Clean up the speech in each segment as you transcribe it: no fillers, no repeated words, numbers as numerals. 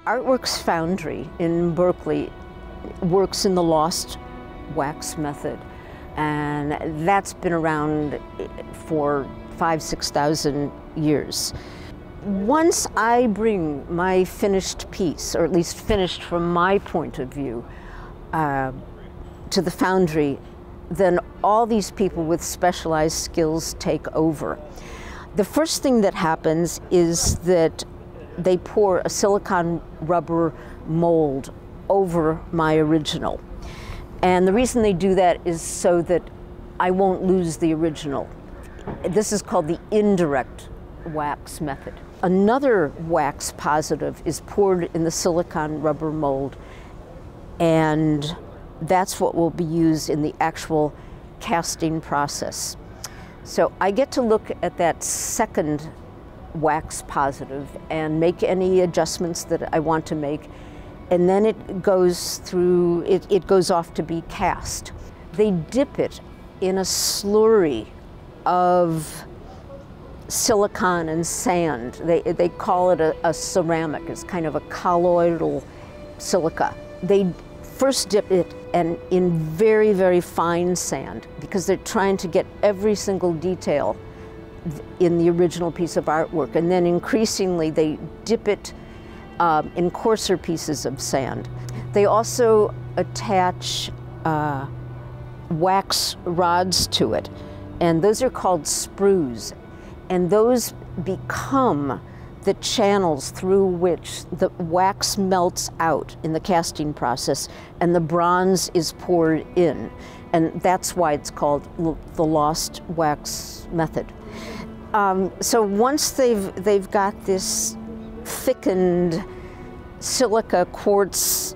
Artworks Foundry in Berkeley works in the lost wax method, and that's been around for 5,000–6,000 years. Once I bring my finished piece, or at least finished from my point of view, to the foundry, then all these people with specialized skills take over. The first thing that happens is that they pour a silicone rubber mold over my original. And the reason they do that is so that I won't lose the original. This is called the indirect wax method. Another wax positive is poured in the silicone rubber mold, and that's what will be used in the actual casting process. So I get to look at that second wax positive and make any adjustments that I want to make, and then it goes through, it goes off to be cast. They dip it in a slurry of silicone and sand. They call it a ceramic. It's kind of a colloidal silica. They first dip it in very, very fine sand because they're trying to get every single detail in the original piece of artwork. And then increasingly they dip it in coarser pieces of sand. They also attach wax rods to it, and those are called sprues. And those become the channels through which the wax melts out in the casting process and the bronze is poured in. And that's why it's called the lost wax method. So once they've got this thickened silica quartz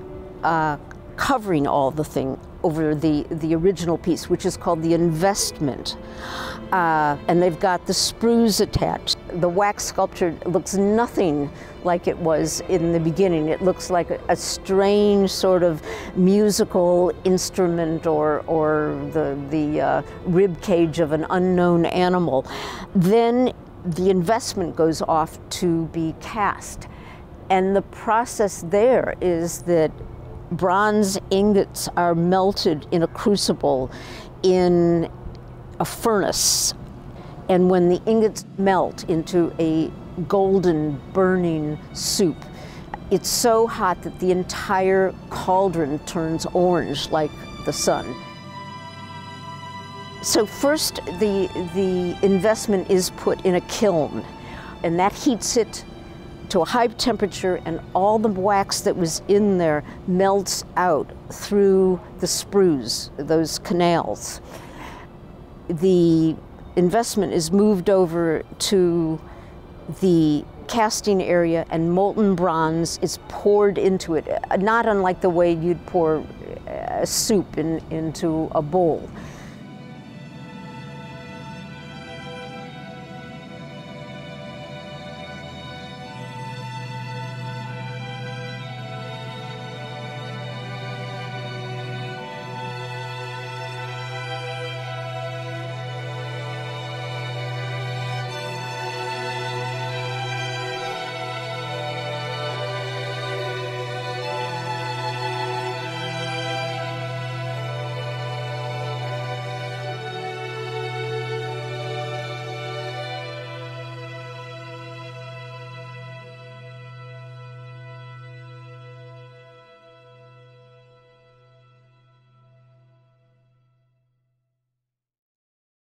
covering all the thing over the original piece, which is called the investment, and they've got the sprues attached. The wax sculpture looks nothing like it was in the beginning. It looks like a strange sort of musical instrument or the rib cage of an unknown animal. Then the investment goes off to be cast. And the process there is that bronze ingots are melted in a crucible in a furnace. And when the ingots melt into a golden burning soup, it's so hot that the entire cauldron turns orange like the sun. So first the investment is put in a kiln, and that heats it to a high temperature, and all the wax that was in there melts out through the sprues, those canals. The investment is moved over to the casting area, and molten bronze is poured into it, not unlike the way you'd pour a soup into a bowl.